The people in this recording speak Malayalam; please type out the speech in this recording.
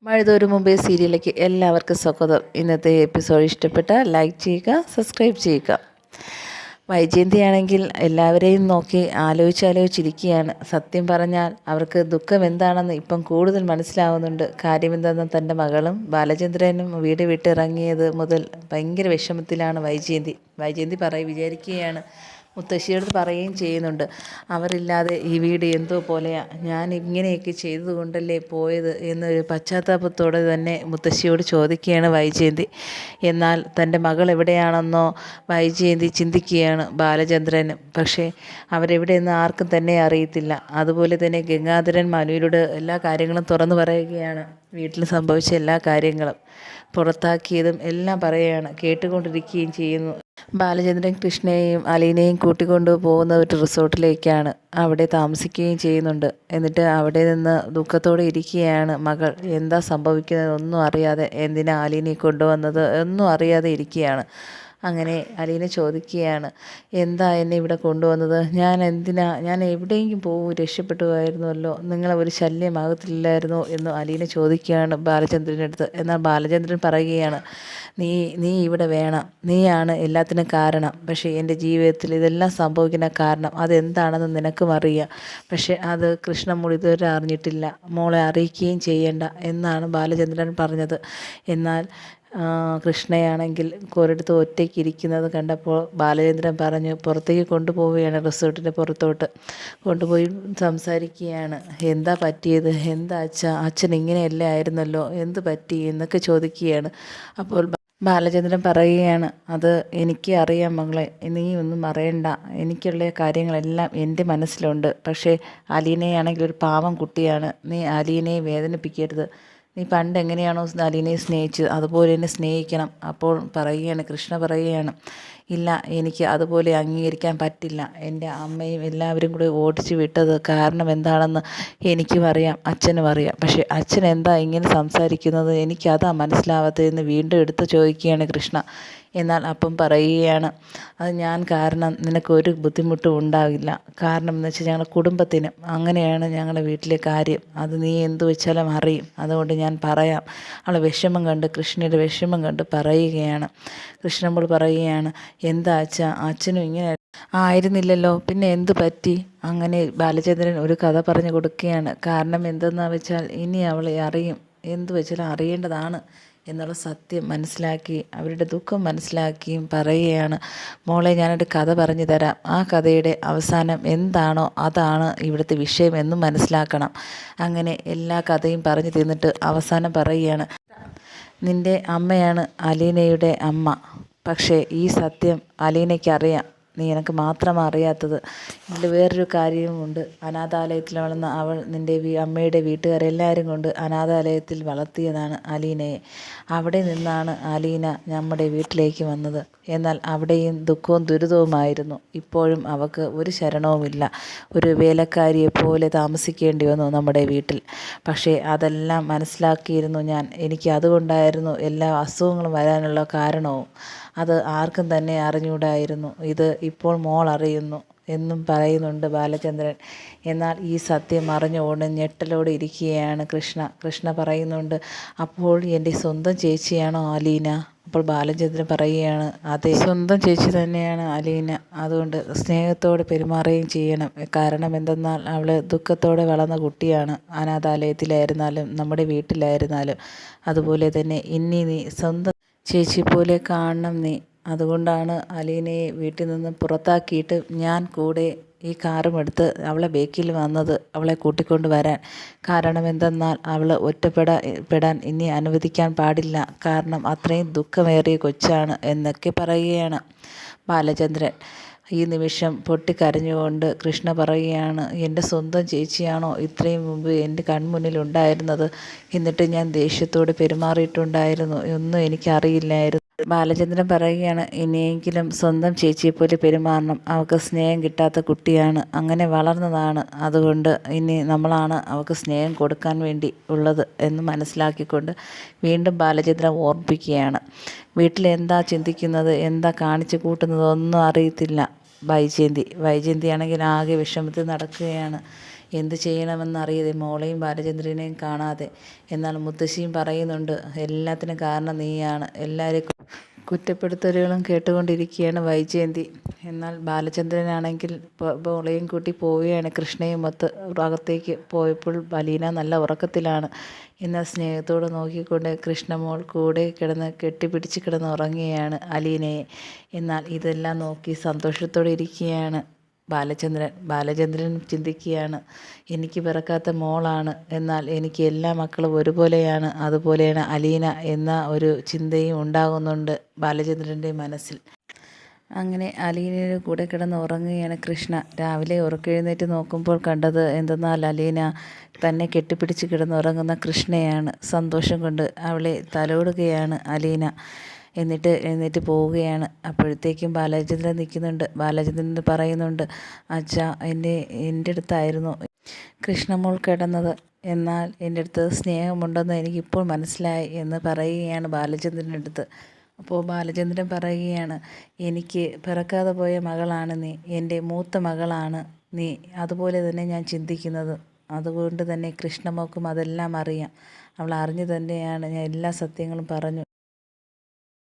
മഴതോരും മുമ്പേ സീരിയലിലേക്ക് എല്ലാവർക്കും സ്വാഗതം. ഇന്നത്തെ എപ്പിസോഡ് ഇഷ്ടപ്പെട്ടാൽ ലൈക്ക് ചെയ്യുക, സബ്സ്ക്രൈബ് ചെയ്യുക. വൈജയന്തിയാണെങ്കിൽ എല്ലാവരെയും നോക്കി ആലോചിച്ചിരിക്കുകയാണ്. സത്യം പറഞ്ഞാൽ അവർക്ക് ദുഃഖം എന്താണെന്ന് ഇപ്പം കൂടുതൽ മനസ്സിലാവുന്നുണ്ട്. കാര്യമെന്തെന്ന് തൻ്റെ മകളും ബാലചന്ദ്രനും വീട് വിട്ടിറങ്ങിയത് മുതൽ ഭയങ്കര വിഷമത്തിലാണ് വൈജയന്തി വിചാരിക്കുകയാണ്. മുത്തശ്ശിയോട് പറയുകയും ചെയ്യുന്നുണ്ട്, അവരില്ലാതെ ഈ വീട് എന്തോ പോലെയാണ്, ഞാൻ ഇങ്ങനെയൊക്കെ ചെയ്തതുകൊണ്ടല്ലേ പോയത് എന്നൊരു പശ്ചാത്താപത്തോടെ തന്നെ മുത്തശ്ശിയോട് ചോദിക്കുകയാണ് വൈജയന്തി. എന്നാൽ തൻ്റെ മകൾ എവിടെയാണെന്നോ വൈജയന്തി ചിന്തിക്കുകയാണ് ബാലചന്ദ്രനും. പക്ഷേ അവരെവിടെയെന്ന് ആർക്കും തന്നെ അറിയത്തില്ല. അതുപോലെ തന്നെ ഗംഗാധരൻ മനുവിനോട് എല്ലാ കാര്യങ്ങളും തുറന്നു പറയുകയാണ്. വീട്ടിൽ സംഭവിച്ച എല്ലാ കാര്യങ്ങളും പുറത്താക്കിയതും എല്ലാം പറയുകയാണ്. കേട്ടുകൊണ്ടിരിക്കുകയും ചെയ്യുന്നു. ബാലചന്ദ്രൻ കൃഷ്ണയെയും അലീനയും കൂട്ടിക്കൊണ്ടു പോകുന്ന ഒരു റിസോർട്ടിലേക്കാണ്. അവിടെ താമസിക്കുകയും ചെയ്യുന്നുണ്ട്. എന്നിട്ട് അവിടെ നിന്ന് ദുഃഖത്തോടെ ഇരിക്കുകയാണ് മകൾ. എന്താ സംഭവിക്കുന്നത് ഒന്നും അറിയാതെ, എന്തിനാ അലീനയെ കൊണ്ടുവന്നത് ഒന്നും അറിയാതെ ഇരിക്കുകയാണ്. അങ്ങനെ അലീന ചോദിക്കുകയാണ്, എന്താ എന്നെ ഇവിടെ കൊണ്ടുവന്നത്? ഞാൻ എവിടെയെങ്കിലും പോകും, രക്ഷപ്പെട്ടു പോയിരുന്നല്ലോ, നിങ്ങളെ ഒരു ശല്യമാകത്തില്ലായിരുന്നോ എന്ന് അലീന ചോദിക്കുകയാണ് ബാലചന്ദ്രൻ്റെ അടുത്ത്. എന്നാൽ ബാലചന്ദ്രൻ പറയുകയാണ്, നീ ഇവിടെ വേണം, നീയാണ് എല്ലാത്തിനും കാരണം. പക്ഷേ എൻ്റെ ജീവിതത്തിൽ ഇതെല്ലാം സംഭവിക്കുന്ന കാരണം അതെന്താണെന്ന് നിനക്കും അറിയാം. പക്ഷേ അത് കൃഷ്ണമോൾ ഇതുവരെ അറിഞ്ഞിട്ടില്ല, മോളെ അറിയിക്കുകയും ചെയ്യേണ്ട എന്നാണ് ബാലചന്ദ്രൻ പറഞ്ഞത്. എന്നാൽ കൃഷ്ണയാണെങ്കിൽ ഒരിടത്ത് ഒറ്റയ്ക്ക് ഇരിക്കുന്നത് കണ്ടപ്പോൾ ബാലചന്ദ്രൻ പറഞ്ഞു, പുറത്തേക്ക് കൊണ്ടുപോവുകയാണ്, റിസോർട്ടിൻ്റെ പുറത്തോട്ട് കൊണ്ടുപോയി സംസാരിക്കുകയാണ്. എന്താ പറ്റിയത്? എന്താ അച്ഛൻ ഇങ്ങനെയല്ലേ ആയിരുന്നല്ലോ, എന്ത് പറ്റി എന്നൊക്കെ ചോദിക്കുകയാണ്. അപ്പോൾ ബാലചന്ദ്രൻ പറയുകയാണ്, അത് എനിക്ക് അറിയാം മകളെ, നീ ഒന്നും അറിയണ്ട, എനിക്കുള്ള കാര്യങ്ങളെല്ലാം എൻ്റെ മനസ്സിലുണ്ട്. പക്ഷേ അലീനയാണെങ്കിൽ ഒരു പാവം കുട്ടിയാണ്, നീ അലീനയെ വേദനിപ്പിക്കരുത്. നീ പണ്ട് എങ്ങനെയാണോ അലീനയെ സ്നേഹിച്ചത് അതുപോലെ തന്നെ സ്നേഹിക്കണം. അപ്പോൾ കൃഷ്ണ പറയുകയാണ്, ഇല്ല, എനിക്ക് അതുപോലെ അംഗീകരിക്കാൻ പറ്റില്ല. എൻ്റെ അമ്മയും എല്ലാവരും കൂടി ഓടിച്ചു വിട്ടത് കാരണം എന്താണെന്ന് എനിക്കും അറിയാം, അച്ഛനും അറിയാം. പക്ഷേ അച്ഛൻ എന്താ ഇങ്ങനെ സംസാരിക്കുന്നത്, എനിക്കതാ മനസ്സിലാവാത്തതെന്ന് വീണ്ടും എടുത്ത് ചോദിക്കുകയാണ് കൃഷ്ണ. എന്നാൽ അപ്പം പറയുകയാണ്, അത് ഞാൻ കാരണം നിനക്കൊരു ബുദ്ധിമുട്ടും ഉണ്ടാവില്ല. കാരണം എന്ന് വെച്ചാൽ ഞങ്ങളുടെ കുടുംബത്തിന് അങ്ങനെയാണ് ഞങ്ങളുടെ വീട്ടിലെ കാര്യം. അത് നീ എന്തു വെച്ചാലും അറിയും. അതുകൊണ്ട് ഞാൻ പറയാം. അവളെ വിഷമം കണ്ട്, കൃഷ്ണയുടെ വിഷമം കണ്ട് പറയുകയാണ്. കൃഷ്ണമ്പോൾ പറയുകയാണ്, എന്താ അച്ഛനും ഇങ്ങനെ ആയിരുന്നില്ലല്ലോ, പിന്നെ എന്തു പറ്റി? അങ്ങനെ ബാലചന്ദ്രൻ ഒരു കഥ പറഞ്ഞു കൊടുക്കുകയാണ്. കാരണം എന്തെന്ന് വെച്ചാൽ ഇനി അവളെ അറിയും, എന്തു വെച്ചാലും അറിയേണ്ടതാണ് എന്നുള്ള സത്യം മനസ്സിലാക്കി, അവരുടെ ദുഃഖം മനസ്സിലാക്കിയും പറയുകയാണ്, മോളെ ഞാനൊരു കഥ പറഞ്ഞു തരാം. ആ കഥയുടെ അവസാനം എന്താണോ അതാണ് ഇവിടുത്തെ വിഷയം എന്നും മനസ്സിലാക്കണം. അങ്ങനെ എല്ലാ കഥയും പറഞ്ഞു തീർന്നിട്ട് അവസാനം പറയുകയാണ്, നിൻ്റെ അമ്മയാണ് അലീനയുടെ അമ്മ. പക്ഷേ ഈ സത്യം അലീനയ്ക്കറിയാം, നീ എനിക്ക് മാത്രമാണ് അറിയാത്തത്. ഇതിൽ വേറൊരു കാര്യവുമുണ്ട്. അനാഥാലയത്തിൽ വളർന്ന അവൾ നിൻ്റെ അമ്മയുടെ വീട്ടുകാരെല്ലാവരും കൊണ്ട് അനാഥാലയത്തിൽ വളർത്തിയതാണ് അലീനയെ. അവിടെ നിന്നാണ് അലീന നമ്മുടെ വീട്ടിലേക്ക് വന്നത്. എന്നാൽ അവിടെയും ദുഃഖവും ദുരിതവുമായിരുന്നു. ഇപ്പോഴും അവൾക്ക് ഒരു ശരണവുമില്ല. ഒരു വേലക്കാരിയെപ്പോലെ താമസിക്കേണ്ടി വന്നു നമ്മുടെ വീട്ടിൽ. പക്ഷേ അതെല്ലാം മനസ്സിലാക്കിയിരുന്നു ഞാൻ. എനിക്ക് അതുകൊണ്ടായിരുന്നു എല്ലാ അസുഖങ്ങളും വരാനുള്ള കാരണവും. അത് ആർക്കും തന്നെ അറിഞ്ഞുകൂടായിരുന്നു. ഇത് ഇപ്പോൾ മോൾ അറിയുന്നു എന്നും പറയുന്നുണ്ട് ബാലചന്ദ്രൻ. എന്നാൽ ഈ സത്യം അറിഞ്ഞുകൊണ്ട് ഞെട്ടലോടെ ഇരിക്കുകയാണ് കൃഷ്ണ പറയുന്നുണ്ട്, അപ്പോൾ എൻ്റെ സ്വന്തം ചേച്ചിയാണോ അലീന? അപ്പോൾ ബാലചന്ദ്രൻ പറയുകയാണ്, അതെ, സ്വന്തം ചേച്ചി തന്നെയാണ് അലീന. അതുകൊണ്ട് സ്നേഹത്തോടെ പെരുമാറുകയും ചെയ്യണം. കാരണം എന്തെന്നാൽ അവൾ ദുഃഖത്തോടെ വളർന്ന കുട്ടിയാണ്. അനാഥാലയത്തിലായിരുന്നാലും നമ്മുടെ വീട്ടിലായിരുന്നാലും. അതുപോലെ തന്നെ ഇനി നീ സ്വന്തം ചേച്ചി പോലെ കാണണം നീ. അതുകൊണ്ടാണ് അലീനയെ വീട്ടിൽ നിന്ന് പുറത്താക്കിയിട്ട് ഞാൻ കൂടെ ഈ കാറും എടുത്ത് അവളെ ബേക്കിൽ വന്നത്, അവളെ കൂട്ടിക്കൊണ്ട് വരാൻ. കാരണം എന്തെന്നാൽ അവൾ ഒറ്റപ്പെടാൻ ഇനി അനുവദിക്കാൻ പാടില്ല. കാരണം അത്രയും ദുഃഖമേറിയ കൊച്ചാണ് എന്നൊക്കെ പറയുകയാണ് ബാലചന്ദ്രൻ. ഈ നിമിഷം പൊട്ടിക്കരഞ്ഞുകൊണ്ട് കൃഷ്ണ പറയുകയാണ്, എൻ്റെ സ്വന്തം ചേച്ചിയാണോ ഇത്രയും മുമ്പ് എൻ്റെ കൺമുന്നിൽ ഉണ്ടായിരുന്നത്? എന്നിട്ട് ഞാൻ ദേഷ്യത്തോട് പെരുമാറിയിട്ടുണ്ടായിരുന്നു, ഒന്നും എനിക്കറിയില്ലായിരുന്നു. ബാലചന്ദ്രൻ പറയുകയാണ്, ഇനിയെങ്കിലും സ്വന്തം ചേച്ചിയെപ്പോലെ പെരുമാറണം. അവൾക്ക് സ്നേഹം കിട്ടാത്ത കുട്ടിയാണ്, അങ്ങനെ വളർന്നതാണ്. അതുകൊണ്ട് ഇനി നമ്മളാണ് അവൾക്ക് സ്നേഹം കൊടുക്കാൻ വേണ്ടി ഉള്ളത് എന്ന് മനസ്സിലാക്കിക്കൊണ്ട് വീണ്ടും ബാലചന്ദ്രൻ ഓർമ്മിപ്പിക്കുകയാണ്. വീട്ടിൽ എന്താ ചിന്തിക്കുന്നത്, എന്താ കാണിച്ചു കൂട്ടുന്നത് ഒന്നും അറിയത്തില്ല വൈജയന്തി ആണെങ്കിൽ ആകെ വിഷമത്തിൽ നടക്കുകയാണ്. എന്ത് ചെയ്യണമെന്നറിയാതെ മോളെയും ബാലചന്ദ്രനെയും കാണാതെ. എന്നാൽ മുത്തശ്ശിയും പറയുന്നുണ്ട്, എല്ലാത്തിനും കാരണം നീയാണ്. എല്ലാവരെയും കുറ്റപ്പെടുത്തലുകളും കേട്ടുകൊണ്ടിരിക്കുകയാണ് വൈജയന്തി. എന്നാൽ ബാലചന്ദ്രനാണെങ്കിൽ മോളെയും കൂട്ടി പോവുകയാണ്. കൃഷ്ണയും ഒത്ത് അകത്തേക്ക് പോയപ്പോൾ അലീന നല്ല ഉറക്കത്തിലാണ്. എന്നാൽ സ്നേഹത്തോടെ നോക്കിക്കൊണ്ട് കൃഷ്ണമോൾ കൂടെ കെട്ടിപ്പിടിച്ച് കിടന്ന് ഉറങ്ങുകയാണ് അലീനയെ. എന്നാൽ ഇതെല്ലാം നോക്കി സന്തോഷത്തോടെ ഇരിക്കുകയാണ് ബാലചന്ദ്രൻ ചിന്തിക്കുകയാണ്, എനിക്ക് പിറക്കാത്ത മോളാണ്, എന്നാൽ എനിക്ക് എല്ലാ മക്കളും ഒരുപോലെയാണ്, അതുപോലെയാണ് അലീന എന്ന ഒരു ചിന്തയും ഉണ്ടാകുന്നുണ്ട് ബാലചന്ദ്രൻ്റെ മനസ്സിൽ. അങ്ങനെ അലീനയുടെ കൂടെ കിടന്ന് ഉറങ്ങുകയാണ് കൃഷ്ണ. രാവിലെ ഉറക്കെഴുന്നേറ്റ് നോക്കുമ്പോൾ കണ്ടത് എന്തെന്നാൽ അലീന തന്നെ കെട്ടിപ്പിടിച്ച് കിടന്നുറങ്ങുന്ന കൃഷ്ണയാണ്. സന്തോഷം കൊണ്ട് അവളെ തലോടുകയാണ് അലീന. എന്നിട്ട് എഴുന്നേറ്റ് പോവുകയാണ്. അപ്പോഴത്തേക്കും ബാലചന്ദ്രൻ നിൽക്കുന്നുണ്ട്. ബാലചന്ദ്രൻ പറയുന്നുണ്ട്, അച്ഛാ, എൻ്റെ അടുത്തായിരുന്നു കൃഷ്ണമോൾ കിടന്നത്, എന്നാൽ എൻ്റെ അടുത്ത് സ്നേഹമുണ്ടെന്ന് എനിക്കിപ്പോൾ മനസ്സിലായി എന്ന് പറയുകയാണ് ബാലചന്ദ്രൻ്റെ അടുത്ത്. അപ്പോൾ ബാലചന്ദ്രൻ പറയുകയാണ്, എനിക്ക് പിറക്കാതെ പോയ മകളാണ് നീ, എൻ്റെ മൂത്ത മകളാണ് നീ, അതുപോലെ തന്നെ ഞാൻ ചിന്തിക്കുന്നത്. അതുകൊണ്ട് തന്നെ കൃഷ്ണമോൾക്കും അതെല്ലാം അറിയാം. അവൾ അറിഞ്ഞു തന്നെയാണ് ഞാൻ എല്ലാ സത്യങ്ങളും പറഞ്ഞു.